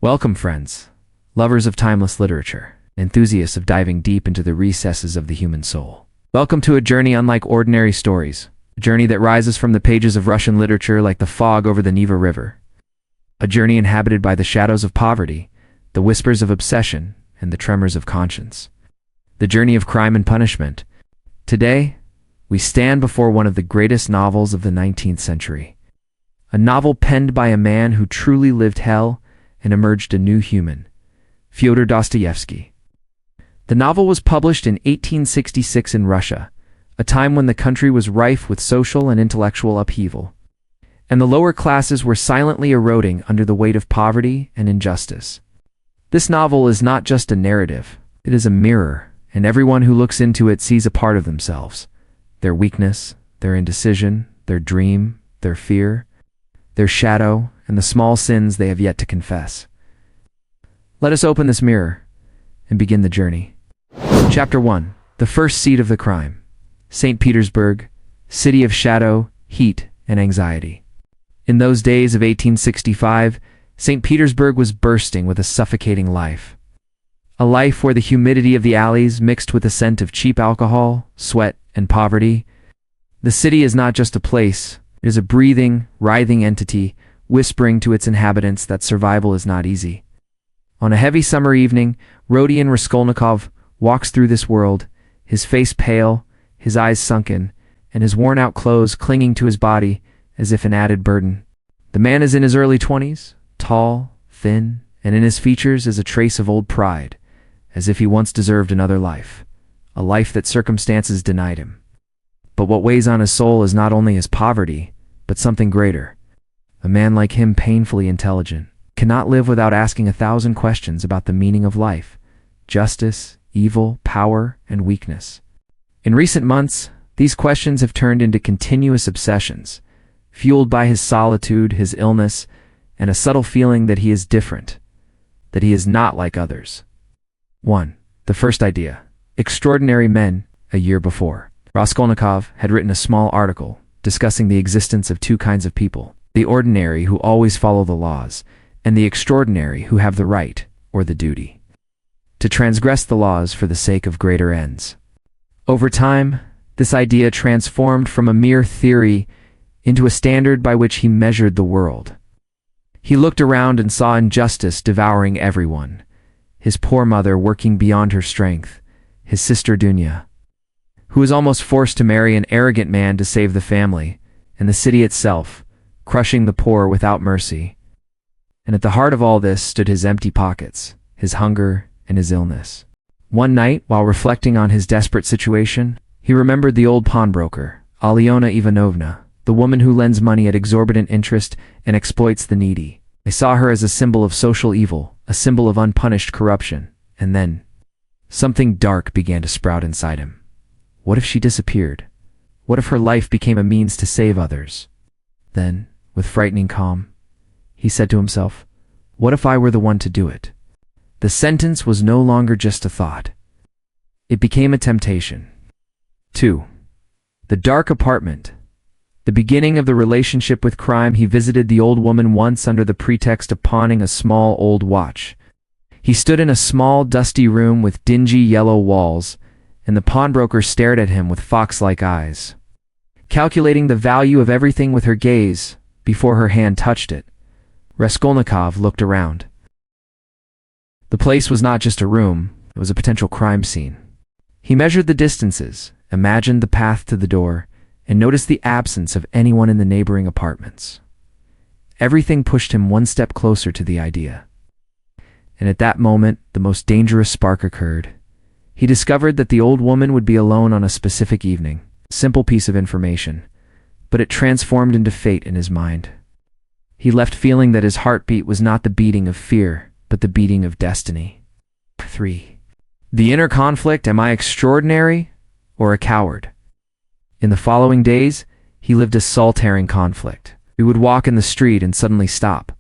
Welcome, friends, lovers of timeless literature, enthusiasts of diving deep into the recesses of the human soul. Welcome to a journey unlike ordinary stories, a journey that rises from the pages of Russian literature like the fog over the Neva River. A journey inhabited by the shadows of poverty, the whispers of obsession, and the tremors of conscience. The journey of crime and punishment. Today, we stand before one of the greatest novels of the 19th century. A novel penned by a man who truly lived hell and emerged a new human, Fyodor Dostoevsky. The novel was published in 1866 in Russia, a time when the country was rife with social and intellectual upheaval, and the lower classes were silently eroding under the weight of poverty and injustice. This novel is not just a narrative, it is a mirror, and everyone who looks into it sees a part of themselves, their weakness, their indecision, their dream, their fear, their shadow, and the small sins they have yet to confess. Let us open this mirror and begin the journey. Chapter 1. The first seat of the crime. St. Petersburg, city of shadow, heat, and anxiety. In those days of 1865, St. Petersburg was bursting with a suffocating life. A life where the humidity of the alleys mixed with the scent of cheap alcohol, sweat, and poverty. The city is not just a place, it is a breathing, writhing entity, whispering to its inhabitants that survival is not easy. On a heavy summer evening, Rodion Raskolnikov walks through this world, his face pale, his eyes sunken, and his worn-out clothes clinging to his body as if an added burden. The man is in his early 20s, tall, thin, and in his features is a trace of old pride, as if he once deserved another life, a life that circumstances denied him. But what weighs on his soul is not only his poverty, but something greater. A man like him, painfully intelligent, cannot live without asking 1,000 questions about the meaning of life, justice, evil, power, and weakness. In recent months, these questions have turned into continuous obsessions, fueled by his solitude, his illness, and a subtle feeling that he is different, that he is not like others. 1. The first idea. Extraordinary men. A year before, Raskolnikov had written a small article discussing the existence of two kinds of people: the ordinary who always follow the laws, and the extraordinary who have the right, or the duty, to transgress the laws for the sake of greater ends. Over time, this idea transformed from a mere theory into a standard by which he measured the world. He looked around and saw injustice devouring everyone: his poor mother working beyond her strength, his sister Dunya, who was almost forced to marry an arrogant man to save the family, and the city itself, crushing the poor without mercy. And at the heart of all this stood his empty pockets, his hunger, and his illness. One night, while reflecting on his desperate situation, he remembered the old pawnbroker, Alyona Ivanovna, the woman who lends money at exorbitant interest and exploits the needy. He saw her as a symbol of social evil, a symbol of unpunished corruption, and then something dark began to sprout inside him. What if she disappeared? What if her life became a means to save others? Then, with frightening calm, he said to himself, what if I were the one to do it? The sentence was no longer just a thought. It became a temptation. 2. The dark apartment. The beginning of the relationship with crime. He visited the old woman once under the pretext of pawning a small old watch. He stood in a small, dusty room with dingy yellow walls, and the pawnbroker stared at him with fox-like eyes, calculating the value of everything with her gaze before her hand touched it. Raskolnikov looked around. The place was not just a room, it was a potential crime scene. He measured the distances, imagined the path to the door, and noticed the absence of anyone in the neighboring apartments. Everything pushed him one step closer to the idea. And at that moment, the most dangerous spark occurred. He discovered that the old woman would be alone on a specific evening. A simple piece of information, but it transformed into fate in his mind. He left feeling that his heartbeat was not the beating of fear, but the beating of destiny. 3. The inner conflict. Am I extraordinary or a coward? In the following days, he lived a soul-tearing conflict. He would walk in the street and suddenly stop,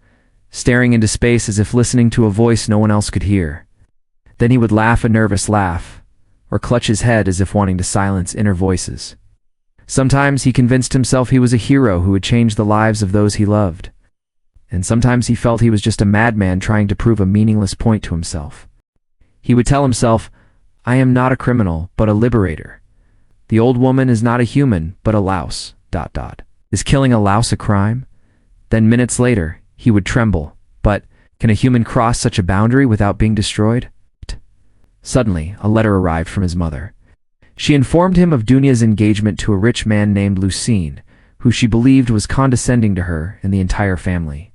staring into space as if listening to a voice no one else could hear. Then he would laugh a nervous laugh, or clutch his head as if wanting to silence inner voices. Sometimes he convinced himself he was a hero who would change the lives of those he loved. and sometimes he felt he was just a madman trying to prove a meaningless point to himself. He would tell himself, "I am not a criminal, but a liberator. The old woman is not a human, but a louse. ... Is killing a louse a crime?" Then minutes later, he would tremble. But can a human cross such a boundary without being destroyed? Suddenly, a letter arrived from his mother. She informed him of Dunia's engagement to a rich man named Lucien, who she believed was condescending to her and the entire family.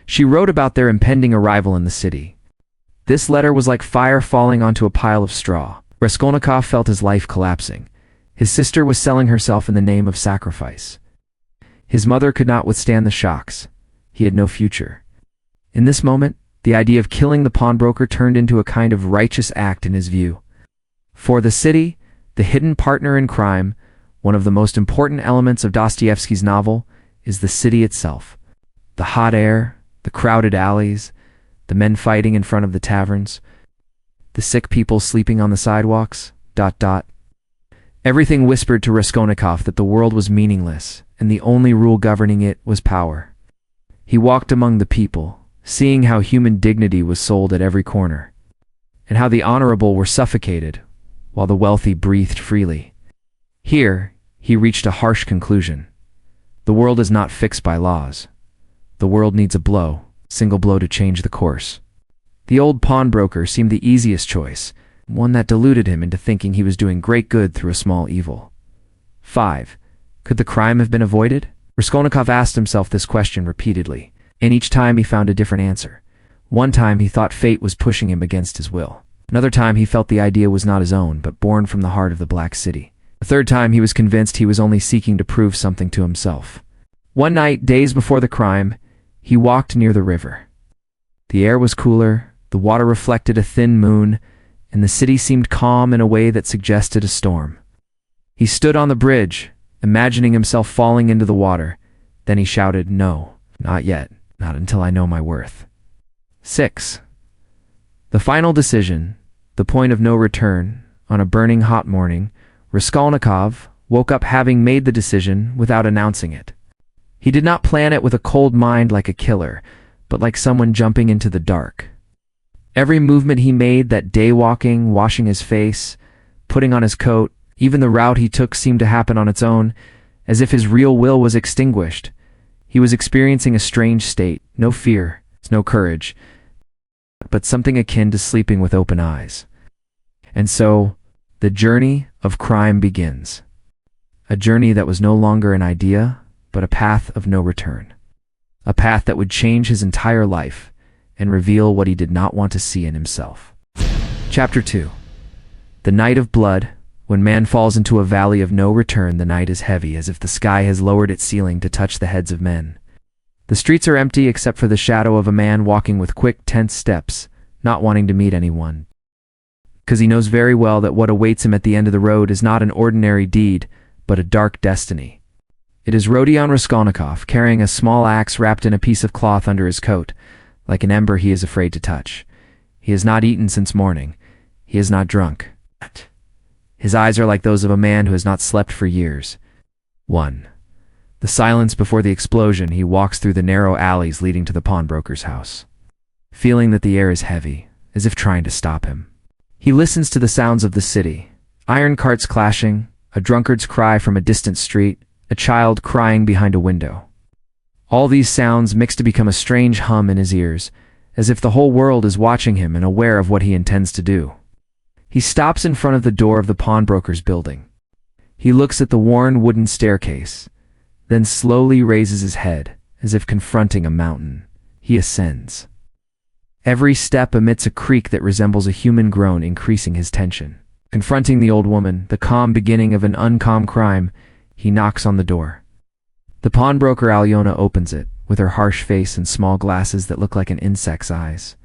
She wrote about their impending arrival in the city. This letter was like fire falling onto a pile of straw. Raskolnikov felt his life collapsing. His sister was selling herself in the name of sacrifice. His mother could not withstand the shocks. He had no future. In this moment, the idea of killing the pawnbroker turned into a kind of righteous act in his view. For the city, the hidden partner in crime, one of the most important elements of Dostoevsky's novel, is the city itself. The hot air, the crowded alleys, the men fighting in front of the taverns, the sick people sleeping on the sidewalks, ... Everything whispered to Raskolnikov that the world was meaningless, and the only rule governing it was power. He walked among the people, seeing how human dignity was sold at every corner, and how the honorable were suffocated, while the wealthy breathed freely. Here, he reached a harsh conclusion. The world is not fixed by laws. The world needs a blow, single blow to change the course. The old pawnbroker seemed the easiest choice, one that deluded him into thinking he was doing great good through a small evil. 5. Could the crime have been avoided? Raskolnikov asked himself this question repeatedly, and each time he found a different answer. One time he thought fate was pushing him against his will. Another time he felt the idea was not his own, but born from the heart of the Black City. A third time he was convinced he was only seeking to prove something to himself. One night, days before the crime, he walked near the river. The air was cooler, the water reflected a thin moon, and the city seemed calm in a way that suggested a storm. He stood on the bridge, imagining himself falling into the water. Then he shouted, "No, not yet, not until I know my worth." 6. The final decision, the point of no return. On a burning hot morning, Raskolnikov woke up having made the decision without announcing it. He did not plan it with a cold mind like a killer, but like someone jumping into the dark. Every movement he made that day, walking, washing his face, putting on his coat, even the route he took seemed to happen on its own, as if his real will was extinguished. He was experiencing a strange state, no fear, no courage, but something akin to sleeping with open eyes. And so, the journey of crime begins. A journey that was no longer an idea, but a path of no return. A path that would change his entire life and reveal what he did not want to see in himself. Chapter 2. The night of blood. When man falls into a valley of no return, the night is heavy, as if the sky has lowered its ceiling to touch the heads of men. The streets are empty except for the shadow of a man walking with quick, tense steps, not wanting to meet anyone. Because he knows very well that what awaits him at the end of the road is not an ordinary deed, but a dark destiny. It is Rodion Raskolnikov, carrying a small axe wrapped in a piece of cloth under his coat, like an ember he is afraid to touch. He has not eaten since morning. He is not drunk. His eyes are like those of a man who has not slept for years. 1. The silence before the explosion. He walks through the narrow alleys leading to the pawnbroker's house, feeling that the air is heavy, as if trying to stop him. He listens to the sounds of the city, iron carts clashing, a drunkard's cry from a distant street, a child crying behind a window. All these sounds mix to become a strange hum in his ears, as if the whole world is watching him and aware of what he intends to do. He stops in front of the door of the pawnbroker's building. He looks at the worn wooden staircase, then slowly raises his head, as if confronting a mountain. He ascends. Every step emits a creak that resembles a human groan, increasing his tension. Confronting the old woman, the calm beginning of an uncalm crime, he knocks on the door. The pawnbroker Alyona opens it, with her harsh face and small glasses that look like an insect's eyes.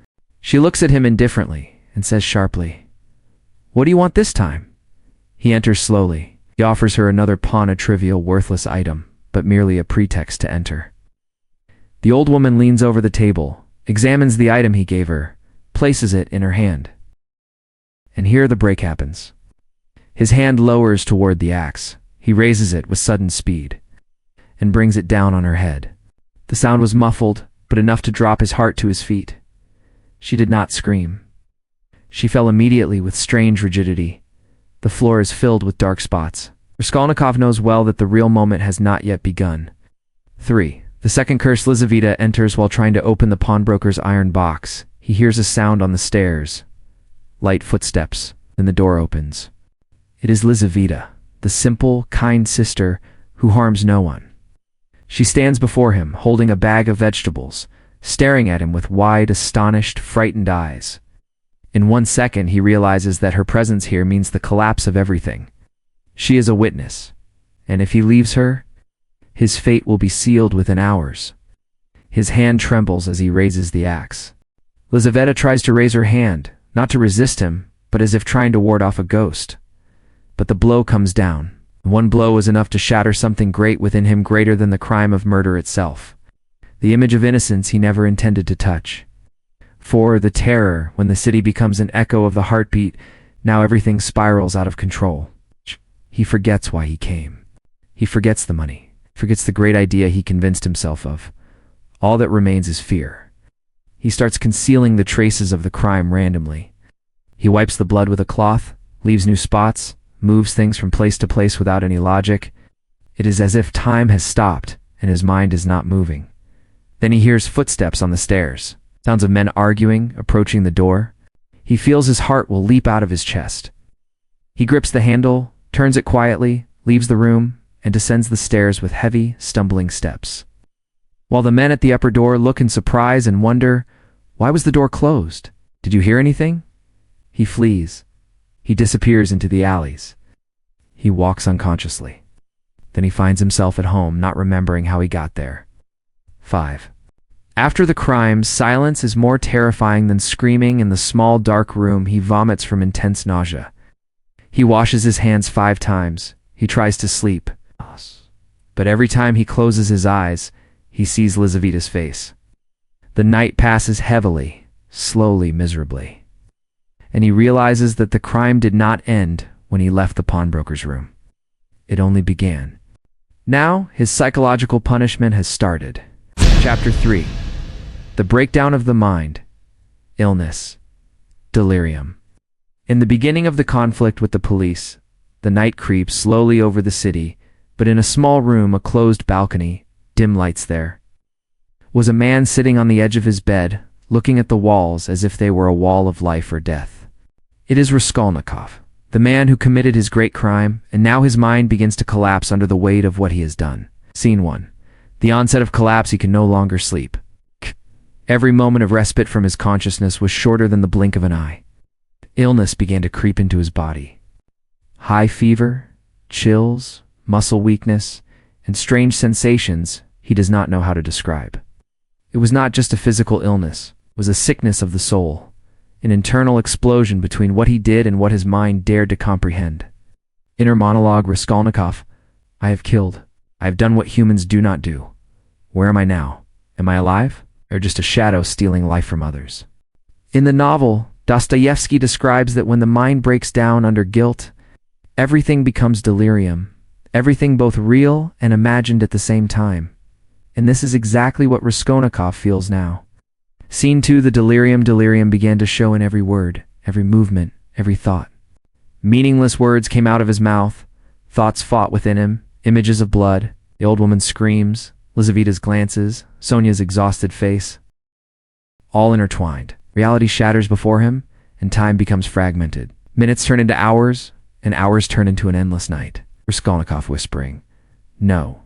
She looks at him indifferently and says sharply, "What do you want this time?" He enters slowly. He offers her another pawn, a trivial, worthless item, but merely a pretext to enter. The old woman leans over the table, examines the item he gave her, places it in her hand. And here the break happens. His hand lowers toward the axe. He raises it with sudden speed and brings it down on her head. The sound was muffled, but enough to drop his heart to his feet. She did not scream. She fell immediately with strange rigidity. The floor is filled with dark spots. Raskolnikov knows well that the real moment has not yet begun. 3. The second curse. Lizaveta enters while trying to open the pawnbroker's iron box. He hears a sound on the stairs. Light footsteps. Then the door opens. It is Lizaveta, the simple, kind sister who harms no one. She stands before him, holding a bag of vegetables, staring at him with wide, astonished, frightened eyes. In 1 second, he realizes that her presence here means the collapse of everything. She is a witness, and if he leaves her, his fate will be sealed within hours. His hand trembles as he raises the axe. Lizaveta tries to raise her hand, not to resist him, but as if trying to ward off a ghost. But the blow comes down. One blow is enough to shatter something great within him, greater than the crime of murder itself. The image of innocence he never intended to touch. 4. The terror, when the city becomes an echo of the heartbeat. Now everything spirals out of control. He forgets why he came. He forgets the money, forgets the great idea he convinced himself of. All that remains is fear. He starts concealing the traces of the crime randomly. He wipes the blood with a cloth, leaves new spots, moves things from place to place without any logic. It is as if time has stopped and his mind is not moving. Then he hears footsteps on the stairs, sounds of men arguing, approaching the door. He feels his heart will leap out of his chest. He grips the handle, turns it quietly, leaves the room, and descends the stairs with heavy, stumbling steps. While the men at the upper door look in surprise and wonder, why was the door closed? Did you hear anything? He flees. He disappears into the alleys. He walks unconsciously. Then he finds himself at home, not remembering how he got there. 5. After the crime, silence is more terrifying than screaming. In the small dark room, he vomits from intense nausea. He washes his hands 5 times. He tries to sleep. But every time he closes his eyes, he sees Lizaveta's face. The night passes heavily, slowly, miserably. And he realizes that the crime did not end when he left the pawnbroker's room. It only began. Now, his psychological punishment has started. Chapter 3. The breakdown of the mind. Illness. Delirium. In the beginning of the conflict with the police, the night creeps slowly over the city, but in a small room, a closed balcony, dim lights there, was a man sitting on the edge of his bed, looking at the walls as if they were a wall of life or death. It is Raskolnikov, the man who committed his great crime, and now his mind begins to collapse under the weight of what he has done. Scene 1. The onset of collapse. He can no longer sleep. Every moment of respite from his consciousness was shorter than the blink of an eye. Illness began to creep into his body. High fever, chills, muscle weakness, and strange sensations he does not know how to describe. It was not just a physical illness, it was a sickness of the soul. An internal explosion between what he did and what his mind dared to comprehend. Inner monologue. Raskolnikov, I have killed. I have done what humans do not do. Where am I now? Am I alive? Or just a shadow stealing life from others? In the novel, Dostoevsky describes that when the mind breaks down under guilt, everything becomes delirium. Everything both real and imagined at the same time. And this is exactly what Raskolnikov feels now. Scene 2. The delirium. Delirium began to show in every word, every movement, every thought. Meaningless words came out of his mouth. Thoughts fought within him. Images of blood, the old woman's screams, Lizaveta's glances, Sonia's exhausted face. All intertwined. Reality shatters before him, and time becomes fragmented. Minutes turn into hours, and hours turn into an endless night. Raskolnikov whispering, No, ...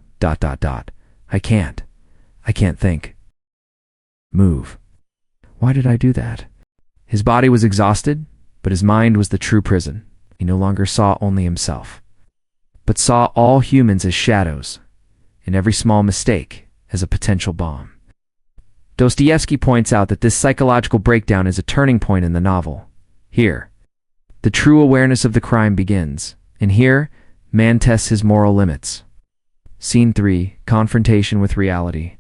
I can't think. Move. Why did I do that? His body was exhausted, but his mind was the true prison. He no longer saw only himself, but saw all humans as shadows, and every small mistake as a potential bomb. Dostoevsky points out that this psychological breakdown is a turning point in the novel. Here, the true awareness of the crime begins, and here, man tests his moral limits. Scene 3. Confrontation with reality.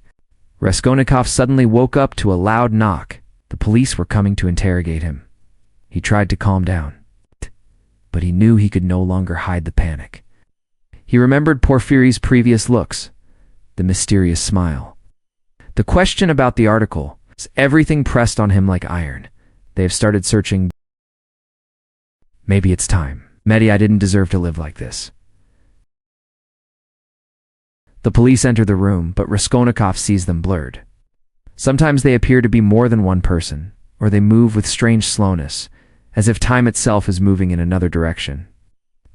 Raskolnikov suddenly woke up to a loud knock. The police were coming to interrogate him. He tried to calm down, but he knew he could no longer hide the panic. He remembered Porfiry's previous looks, the mysterious smile, The question about the article is everything pressed on him like iron. They have started searching. Maybe it's time. Mehdi, I didn't deserve to live like this. The police enter the room, but Raskolnikov sees them blurred. Sometimes they appear to be more than one person, or they move with strange slowness, as if time itself is moving in another direction.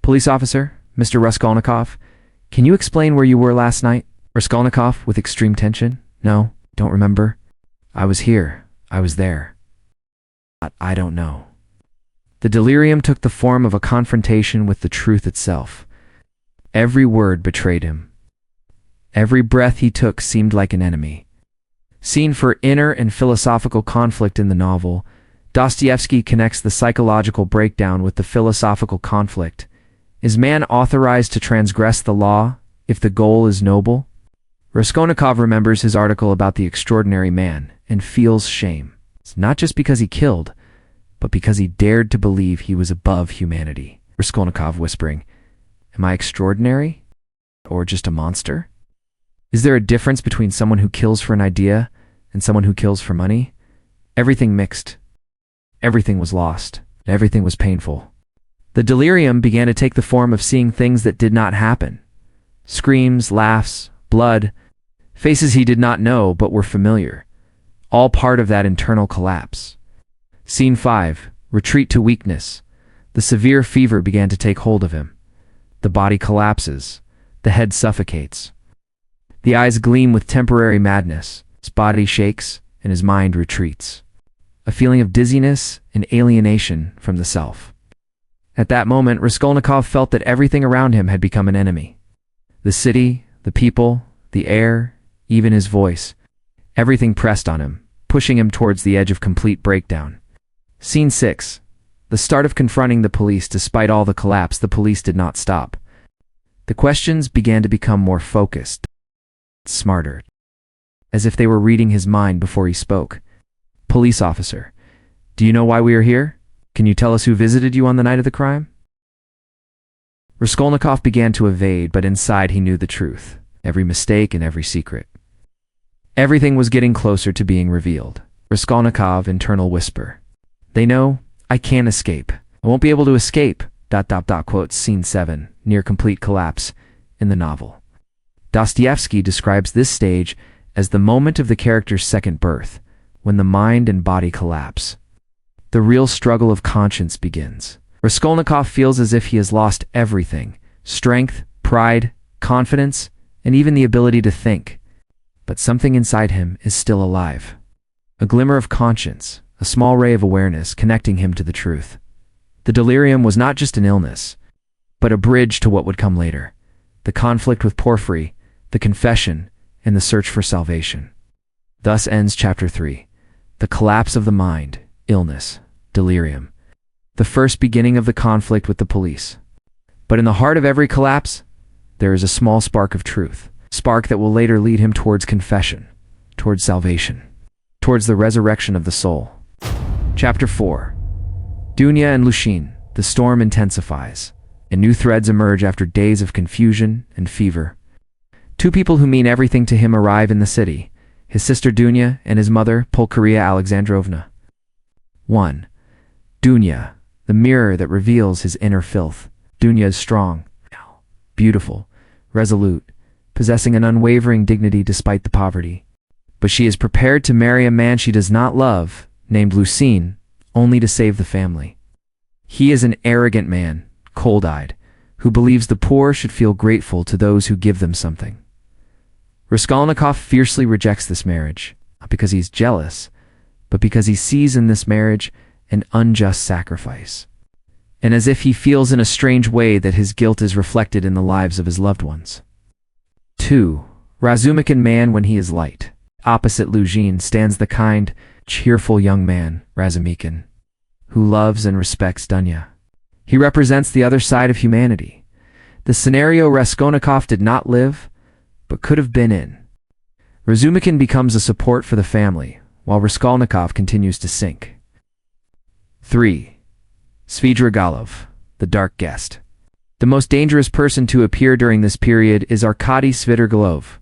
Police officer, Mr. Raskolnikov, can you explain where you were last night? Raskolnikov, with extreme tension. No, don't remember. I was here. I was there. I don't know. The delirium took the form of a confrontation with the truth itself. Every word betrayed him. Every breath he took seemed like an enemy. Scene for inner and philosophical conflict in the novel, Dostoevsky connects the psychological breakdown with the philosophical conflict. Is man authorized to transgress the law if the goal is noble? Raskolnikov remembers his article about the extraordinary man and feels shame. It's not just because he killed, but because he dared to believe he was above humanity. Raskolnikov whispering, am I extraordinary? Or just a monster? Is there a difference between someone who kills for an idea and someone who kills for money? Everything mixed. Everything was lost. Everything was painful. The delirium began to take the form of seeing things that did not happen. Screams, laughs, blood, faces he did not know but were familiar. All part of that internal collapse. Scene 5. Retreat to weakness. The severe fever began to take hold of him. The body collapses. The head suffocates. The eyes gleam with temporary madness. His body shakes and his mind retreats. A feeling of dizziness and alienation from the self. At that moment, Raskolnikov felt that everything around him had become an enemy. The city, the people, the air, even his voice. Everything pressed on him, pushing him towards the edge of complete breakdown. Scene 6. The start of confronting the police. Despite all the collapse, the police did not stop. The questions began to become more focused, smarter, as if they were reading his mind before he spoke. Police officer, do you know why we are here? Can you tell us who visited you on the night of the crime? Raskolnikov began to evade, but inside he knew the truth. Every mistake and every secret. Everything was getting closer to being revealed. Raskolnikov, internal whisper. They know, I can't escape. I won't be able to escape. ... Quotes Scene 7, near complete collapse, in the novel. Dostoevsky describes this stage as the moment of the character's second birth, when the mind and body collapse. The real struggle of conscience begins. Raskolnikov feels as if he has lost everything: strength, pride, confidence, and even the ability to think. But something inside him is still alive. A glimmer of conscience, a small ray of awareness connecting him to the truth. The delirium was not just an illness, but a bridge to what would come later. The conflict with Porphyry, the confession, and the search for salvation. Thus ends Chapter 3. The collapse of the mind, illness, delirium. The first beginning of the conflict with the police. But in the heart of every collapse, there is a small spark of truth. Spark that will later lead him towards confession, towards salvation, towards the resurrection of the soul. Chapter 4. Dunya and Lushin. The storm intensifies, and new threads emerge after days of confusion and fever. Two people who mean everything to him arrive in the city, his sister Dunya and his mother, Pulcheria Alexandrovna. 1. Dunya, the mirror that reveals his inner filth. Dunya is strong, beautiful, resolute, possessing an unwavering dignity despite the poverty. But she is prepared to marry a man she does not love, named Lucien, only to save the family. He is an arrogant man, cold-eyed, who believes the poor should feel grateful to those who give them something. Raskolnikov fiercely rejects this marriage, not because he's jealous, but because he sees in this marriage an unjust sacrifice. And as if he feels in a strange way that his guilt is reflected in the lives of his loved ones. 2. Razumikin man when he is light. Opposite Luzhin stands the kind, cheerful young man, Razumikin, who loves and respects Dunya. He represents the other side of humanity, the scenario Raskolnikov did not live, but could have been in. Razumikin becomes a support for the family, while Raskolnikov continues to sink. 3. Svidrigailov, the dark guest. The most dangerous person to appear during this period is Arkady Svidrigailov.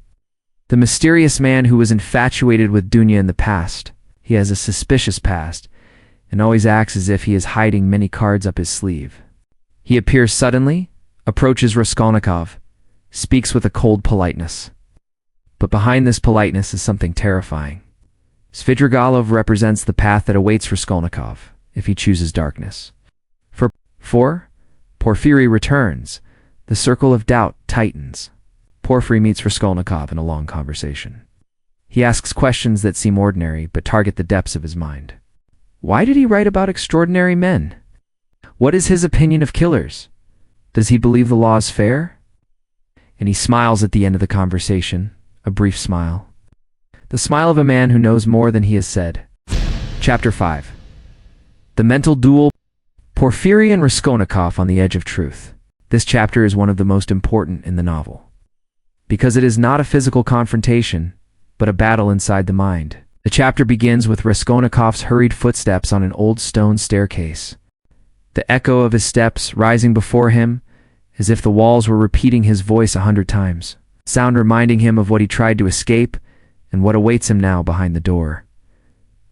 The mysterious man who was infatuated with Dunya in the past. He has a suspicious past, and always acts as if he is hiding many cards up his sleeve. He appears suddenly, approaches Raskolnikov, speaks with a cold politeness. But behind this politeness is something terrifying. Svidrigailov represents the path that awaits Raskolnikov, if he chooses darkness. For Porfiry returns. The circle of doubt tightens. Porfiry meets Raskolnikov in a long conversation. He asks questions that seem ordinary but target the depths of his mind. Why did he write about extraordinary men? What is his opinion of killers? Does he believe the law is fair? And he smiles at the end of the conversation, a brief smile. The smile of a man who knows more than he has said. Chapter 5. The mental duel. Porfiry and Raskolnikov on the edge of truth. This chapter is one of the most important in the novel, because it is not a physical confrontation, but a battle inside the mind. The chapter begins with Raskolnikov's hurried footsteps on an old stone staircase. The echo of his steps rising before him, as if the walls were repeating his voice 100 times, sound reminding him of what he tried to escape and what awaits him now behind the door.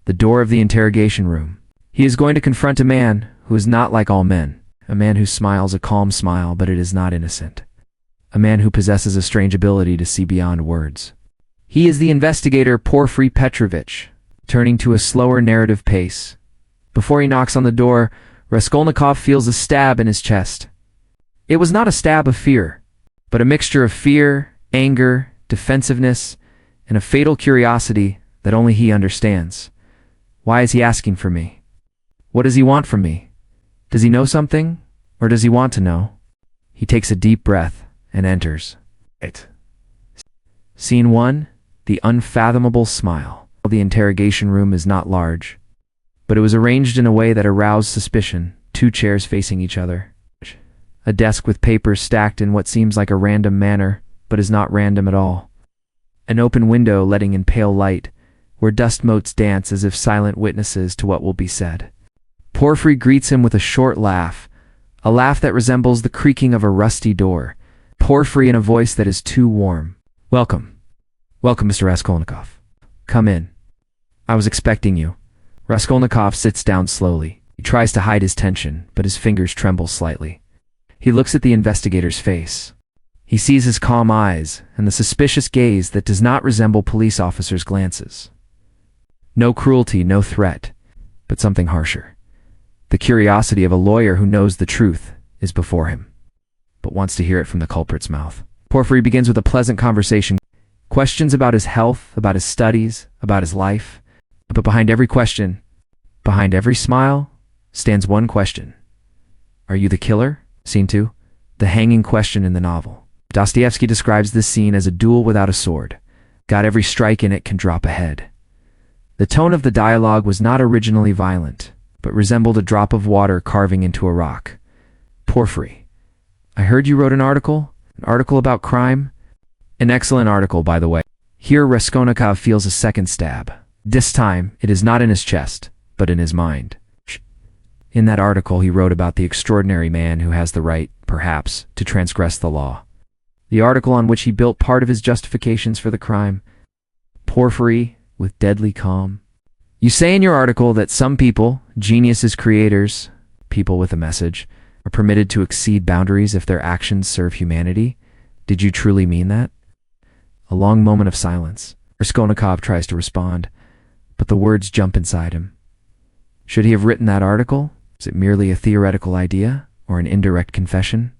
The door of the interrogation room. He is going to confront a man who is not like all men, a man who smiles a calm smile, but it is not innocent, a man who possesses a strange ability to see beyond words. He is the investigator Porfiry Petrovich, turning to a slower narrative pace. Before he knocks on the door, Raskolnikov feels a stab in his chest. It was not a stab of fear, but a mixture of fear, anger, defensiveness, and a fatal curiosity that only he understands. Why is he asking for me? What does he want from me? Does he know something, or does he want to know? He takes a deep breath and enters. Scene 1. The unfathomable smile. The interrogation room is not large, but it was arranged in a way that aroused suspicion. 2 chairs facing each other. A desk with papers stacked in what seems like a random manner, but is not random at all. An open window letting in pale light, where dust motes dance as if silent witnesses to what will be said. Porfiry greets him with a short laugh, a laugh that resembles the creaking of a rusty door. Porfiry in a voice that is too warm. Welcome. Welcome, Mr. Raskolnikov. Come in. I was expecting you. Raskolnikov sits down slowly. He tries to hide his tension, but his fingers tremble slightly. He looks at the investigator's face. He sees his calm eyes and the suspicious gaze that does not resemble police officers' glances. No cruelty, no threat, but something harsher. The curiosity of a lawyer who knows the truth is before him, but wants to hear it from the culprit's mouth. Porfiry begins with a pleasant conversation. Questions about his health, about his studies, about his life. But behind every question, behind every smile, stands one question. Are you the killer? Scene 2. The hanging question in the novel. Dostoevsky describes this scene as a duel without a sword. God, every strike in it can drop a head. The tone of the dialogue was not originally violent, but resembled a drop of water carving into a rock. Porfiry, I heard you wrote an article about crime? An excellent article, by the way. Here Raskolnikov feels a second stab. This time, it is not in his chest, but in his mind. In that article, he wrote about the extraordinary man who has the right, perhaps, to transgress the law. The article on which he built part of his justifications for the crime. Porfiry, with deadly calm. You say in your article that some people, geniuses, creators, people with a message, are permitted to exceed boundaries if their actions serve humanity. Did you truly mean that? A long moment of silence. Raskolnikov tries to respond, but the words jump inside him. Should he have written that article? Is it merely a theoretical idea, or an indirect confession?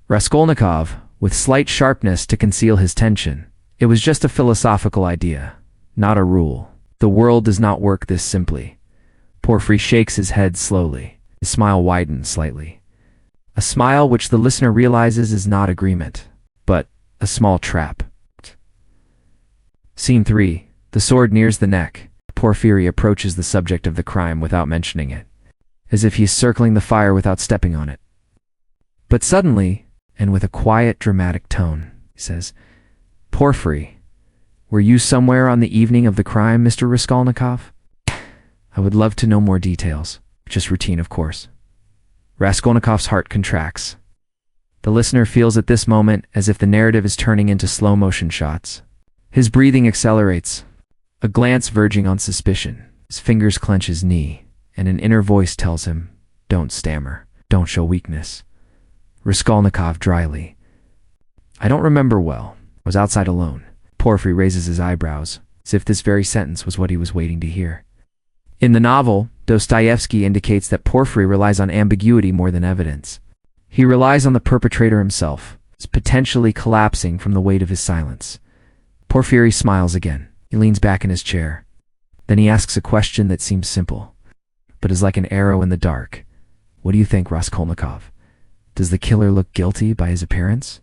Raskolnikov, with slight sharpness to conceal his tension. It was just a philosophical idea, not a rule. The world does not work this simply. Porfiry shakes his head slowly. His smile widens slightly. A smile which the listener realizes is not agreement, but a small trap. Scene 3. The sword nears the neck. Porfiry approaches the subject of the crime without mentioning it, as if he is circling the fire without stepping on it. But suddenly, and with a quiet, dramatic tone, he says, Porfiry, were you somewhere on the evening of the crime, Mr. Raskolnikov? I would love to know more details. Just routine, of course. Raskolnikov's heart contracts. The listener feels at this moment as if the narrative is turning into slow-motion shots. His breathing accelerates, a glance verging on suspicion. His fingers clench his knee, and an inner voice tells him, "Don't stammer. Don't show weakness." Raskolnikov dryly, "I don't remember well. I was outside alone." Porfiry raises his eyebrows, as if this very sentence was what he was waiting to hear. In the novel, Dostoevsky indicates that Porfiry relies on ambiguity more than evidence. He relies on the perpetrator himself, potentially collapsing from the weight of his silence. Porfiry smiles again. He leans back in his chair. Then he asks a question that seems simple, but is like an arrow in the dark. "What do you think, Raskolnikov? Does the killer look guilty by his appearance?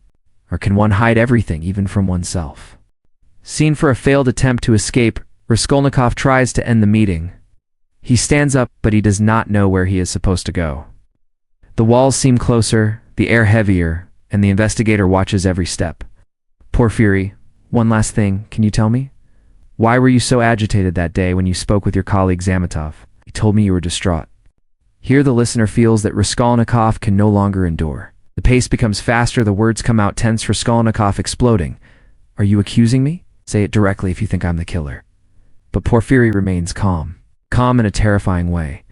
Or can one hide everything, even from oneself?" Seen for a failed attempt to escape, Raskolnikov tries to end the meeting. He stands up, but he does not know where he is supposed to go. The walls seem closer, the air heavier, and the investigator watches every step. "Porfiry, one last thing, can you tell me? Why were you so agitated that day when you spoke with your colleague Zametov? He told me you were distraught." Here the listener feels that Raskolnikov can no longer endure. The pace becomes faster, the words come out tense, Raskolnikov exploding. "Are you accusing me? Say it directly if you think I'm the killer." But Porfiry remains calm in a terrifying way.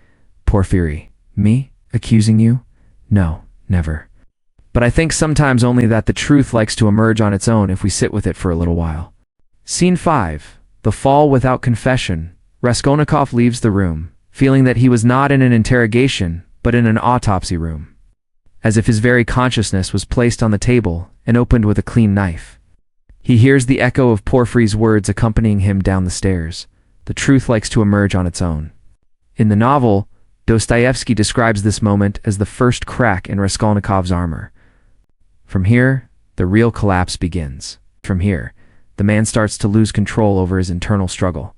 "Porfiry, me? Accusing you? No, never. But I think sometimes only that the truth likes to emerge on its own if we sit with it for a little while." Scene 5. The fall without confession. Raskolnikov leaves the room, feeling that he was not in an interrogation, but in an autopsy room. As if his very consciousness was placed on the table and opened with a clean knife. He hears the echo of Porfiry's words accompanying him down the stairs. The truth likes to emerge on its own. In the novel, Dostoevsky describes this moment as the first crack in Raskolnikov's armor. From here, the real collapse begins. From here, the man starts to lose control over his internal struggle.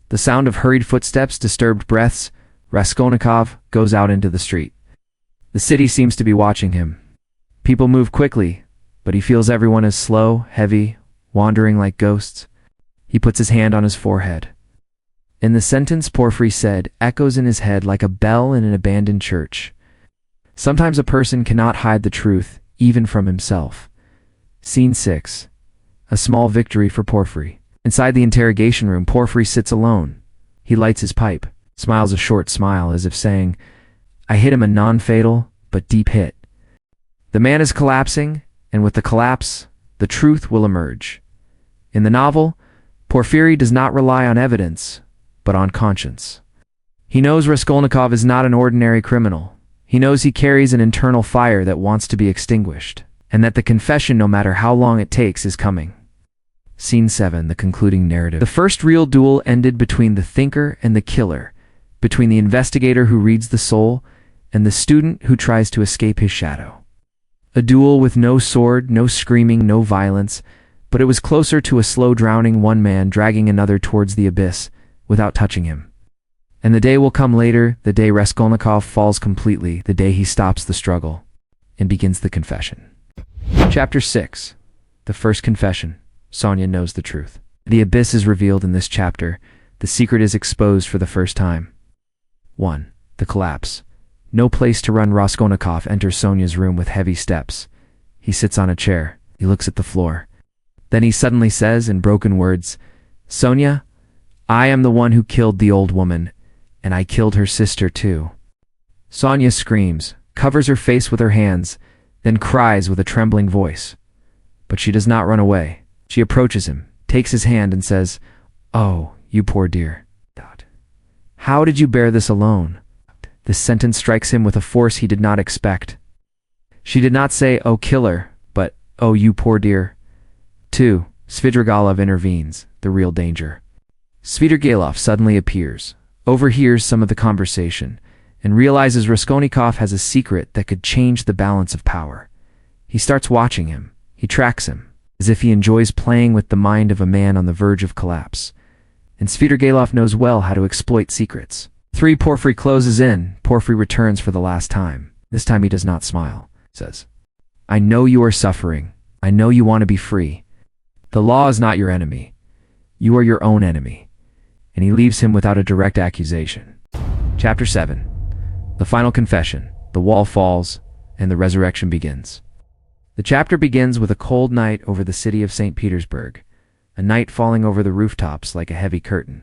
The sound of hurried footsteps, disturbed breaths, Raskolnikov goes out into the street. The city seems to be watching him. People move quickly, but he feels everyone is slow, heavy, wandering like ghosts. He puts his hand on his forehead. In the sentence Porfiry said echoes in his head like a bell in an abandoned church. Sometimes a person cannot hide the truth, even from himself. Scene 6. A small victory for Porfiry. Inside the interrogation room, Porfiry sits alone. He lights his pipe, smiles a short smile as if saying, "I hit him a non-fatal, but deep hit." The man is collapsing, and with the collapse, the truth will emerge. In the novel, Porfiry does not rely on evidence, but on conscience. He knows Raskolnikov is not an ordinary criminal. He knows he carries an internal fire that wants to be extinguished, and that the confession, no matter how long it takes, is coming. Scene 7, the concluding narrative. The first real duel ended between the thinker and the killer, between the investigator who reads the soul and the student who tries to escape his shadow. A duel with no sword, no screaming, no violence, but it was closer to a slow drowning, one man dragging another towards the abyss without touching him. And the day will come later, the day Raskolnikov falls completely, the day he stops the struggle and begins the confession. Chapter 6. The first confession. Sonia knows the truth. The abyss is revealed in this chapter. The secret is exposed for the first time. 1. The collapse. No place to run. Raskolnikov enters Sonia's room with heavy steps. He sits on a chair. He looks at the floor. Then he suddenly says in broken words, "Sonia, I am the one who killed the old woman, and I killed her sister too." Sonia screams, covers her face with her hands, then cries with a trembling voice. But she does not run away. She approaches him, takes his hand and says, "Oh, you poor dear. How did you bear this alone?" This sentence strikes him with a force he did not expect. She did not say, "Oh, killer," but, "Oh, you poor dear." 2. Svidrigailov intervenes, the real danger. Svidrigailov suddenly appears, overhears some of the conversation, and realizes Raskolnikov has a secret that could change the balance of power. He starts watching him. He tracks him, as if he enjoys playing with the mind of a man on the verge of collapse. And Svidrigailov knows well how to exploit secrets. 3. Porfiry closes in. Porfiry returns for the last time. This time he does not smile. Says, "I know you are suffering. I know you want to be free. The law is not your enemy. You are your own enemy." And he leaves him without a direct accusation. Chapter 7. The final confession. The wall falls, and the resurrection begins. The chapter begins with a cold night over the city of St. Petersburg. a night falling over the rooftops like a heavy curtain.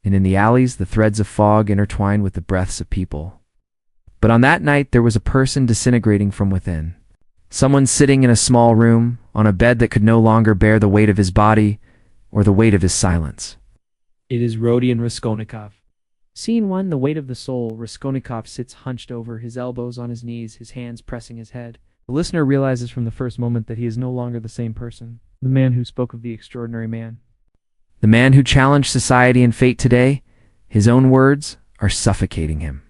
And in the alleys, the threads of fog intertwined with the breaths of people. But on that night, there was a person disintegrating from within. Someone sitting in a small room, on a bed that could no longer bear the weight of his body or the weight of his silence. It is Rodion Raskolnikov. Scene 1, The Weight of the Soul. Raskolnikov sits hunched over, his elbows on his knees, his hands pressing his head. The listener realizes from the first moment that he is no longer the same person, the man who spoke of the extraordinary man. The man who challenged society and fate today, his own words are suffocating him.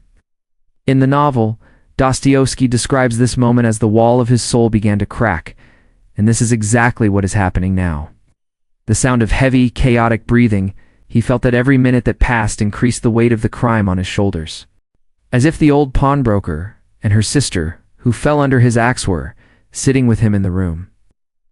In the novel, Dostoevsky describes this moment as the wall of his soul began to crack, and this is exactly what is happening now. The sound of heavy, chaotic breathing, he felt that every minute that passed increased the weight of the crime on his shoulders. As if the old pawnbroker and her sister, who fell under his axe, were sitting with him in the room.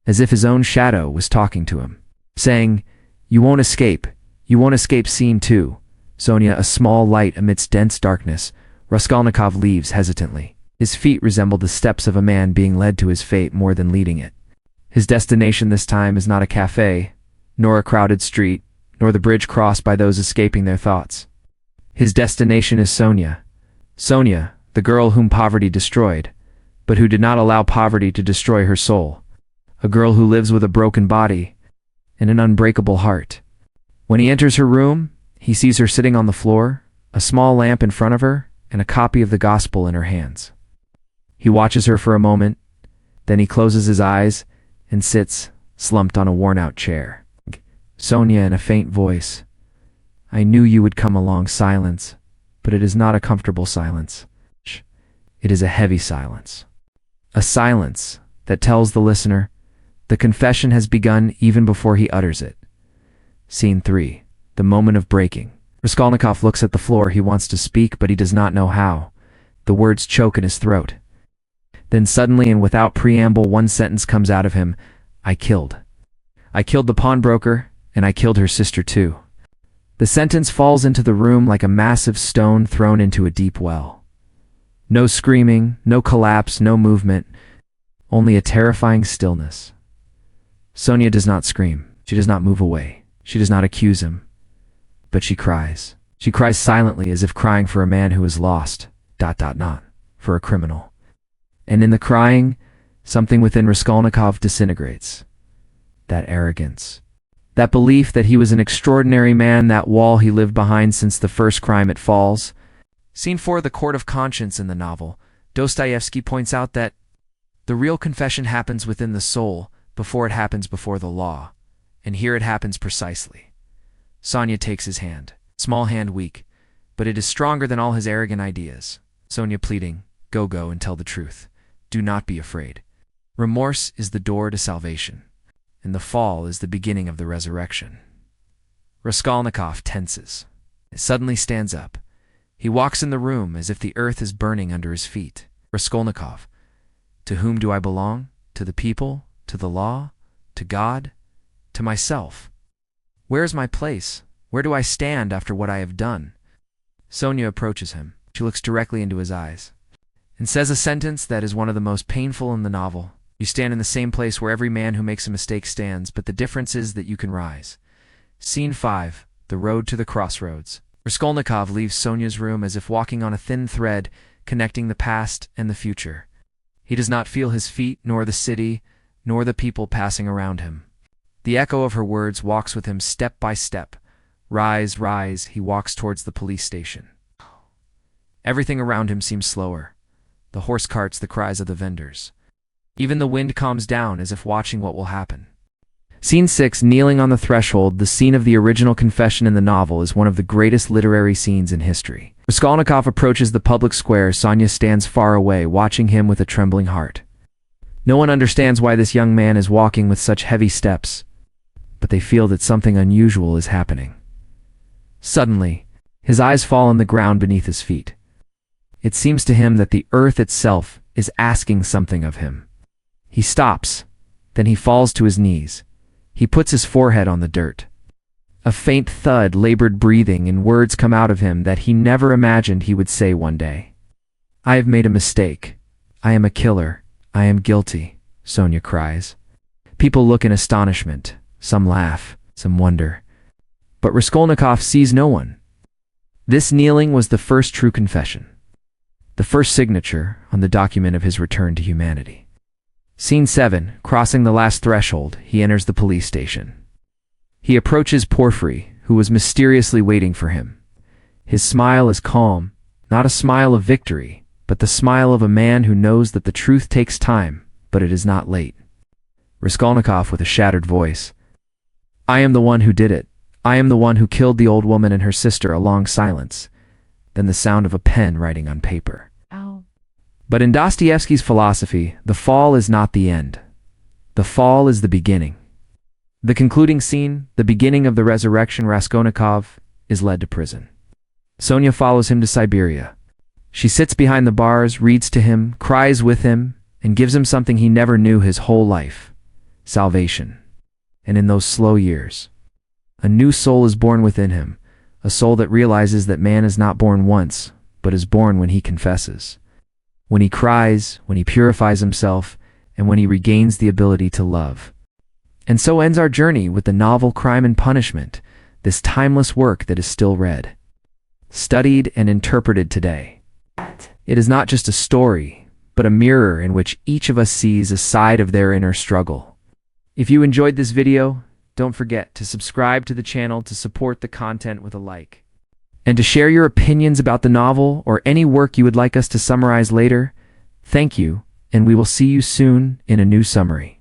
As if his own shadow was talking to him, saying, "You won't escape. You won't escape." Scene 2. Sonia, a small light amidst dense darkness. Raskolnikov leaves hesitantly. His feet resemble the steps of a man being led to his fate more than leading it. His destination this time is not a cafe, nor a crowded street, nor the bridge crossed by those escaping their thoughts. His destination is Sonia. Sonia, the girl whom poverty destroyed, but who did not allow poverty to destroy her soul. A girl who lives with a broken body and an unbreakable heart. When he enters her room, he sees her sitting on the floor, a small lamp in front of her, and a copy of the Gospel in her hands. He watches her for a moment, then he closes his eyes and sits, slumped on a worn-out chair. Sonia, in a faint voice, "I knew you would come along." Silence, but it is not a comfortable silence. It is a heavy silence. A silence that tells the listener the confession has begun even before he utters it. Scene 3. The moment of breaking. Raskolnikov looks at the floor. He wants to speak, but he does not know how. The words choke in his throat. Then suddenly and without preamble, one sentence comes out of him. I killed the pawnbroker, and I killed her sister too." The sentence falls into the room like a massive stone thrown into a deep well. No screaming, no collapse, no movement, only a terrifying stillness. Sonia does not scream. She does not move away. She does not accuse him. But she cries. She cries silently, as if crying for a man who is lost, ... for a criminal. And in the crying, something within Raskolnikov disintegrates. That arrogance. That belief that he was an extraordinary man, that wall he lived behind since the first crime, it falls. Scene 4. The Court of Conscience. In the novel, Dostoevsky points out that the real confession happens within the soul before it happens before the law, and here it happens precisely. Sonia takes his hand, small hand, weak, but it is stronger than all his arrogant ideas. Sonia pleading, go and tell the truth. Do not be afraid. Remorse is the door to salvation, and the fall is the beginning of the resurrection. Raskolnikov tenses. He suddenly stands up. He walks in the room as if the earth is burning under his feet. Raskolnikov. To whom do I belong? To the people? To the law? To God? To myself? Where is my place? Where do I stand after what I have done? Sonia approaches him. She looks directly into his eyes and says a sentence that is one of the most painful in the novel. You stand in the same place where every man who makes a mistake stands, but the difference is that you can rise. Scene 5. The road to the crossroads. Raskolnikov leaves Sonia's room as if walking on a thin thread connecting the past and the future. He does not feel his feet, nor the city, nor the people passing around him. The echo of her words walks with him step by step. Rise, rise, he walks towards the police station. Everything around him seems slower. The horse carts, the cries of the vendors. Even the wind calms down as if watching what will happen. Scene 6. Kneeling on the threshold. The scene of the original confession in the novel is one of the greatest literary scenes in history. Raskolnikov approaches the public square. Sonia stands far away, watching him with a trembling heart. No one understands why this young man is walking with such heavy steps, but they feel that something unusual is happening. Suddenly, his eyes fall on the ground beneath his feet. It seems to him that the earth itself is asking something of him. He stops, then he falls to his knees. He puts his forehead on the dirt. A faint thud, labored breathing, and words come out of him that he never imagined he would say one day. I have made a mistake. I am a killer. I am guilty, Sonia cries. People look in astonishment. Some laugh, some wonder. But Raskolnikov sees no one. This kneeling was the first true confession, the first signature on the document of his return to humanity. Scene 7. Crossing the last threshold, he enters the police station. He approaches Porfiry, who was mysteriously waiting for him. His smile is calm, not a smile of victory, but the smile of a man who knows that the truth takes time, but it is not late. Raskolnikov with a shattered voice. I am the one who did it. I am the one who killed the old woman and her sister. A long silence, then the sound of a pen writing on paper. Ow. But in Dostoevsky's philosophy, the fall is not the end. The fall is the beginning. The concluding scene, the beginning of the resurrection. Raskolnikov is led to prison. Sonia follows him to Siberia. She sits behind the bars, reads to him, cries with him, and gives him something he never knew his whole life: salvation. And in those slow years, a new soul is born within him, a soul that realizes that man is not born once, but is born when he confesses, when he cries, when he purifies himself, and when he regains the ability to love. And so ends our journey with the novel Crime and Punishment, this timeless work that is still read, studied, and interpreted today. It is not just a story, but a mirror in which each of us sees a side of their inner struggle. If you enjoyed this video, don't forget to subscribe to the channel to support the content with a like. And to share your opinions about the novel or any work you would like us to summarize later. Thank you, and we will see you soon in a new summary.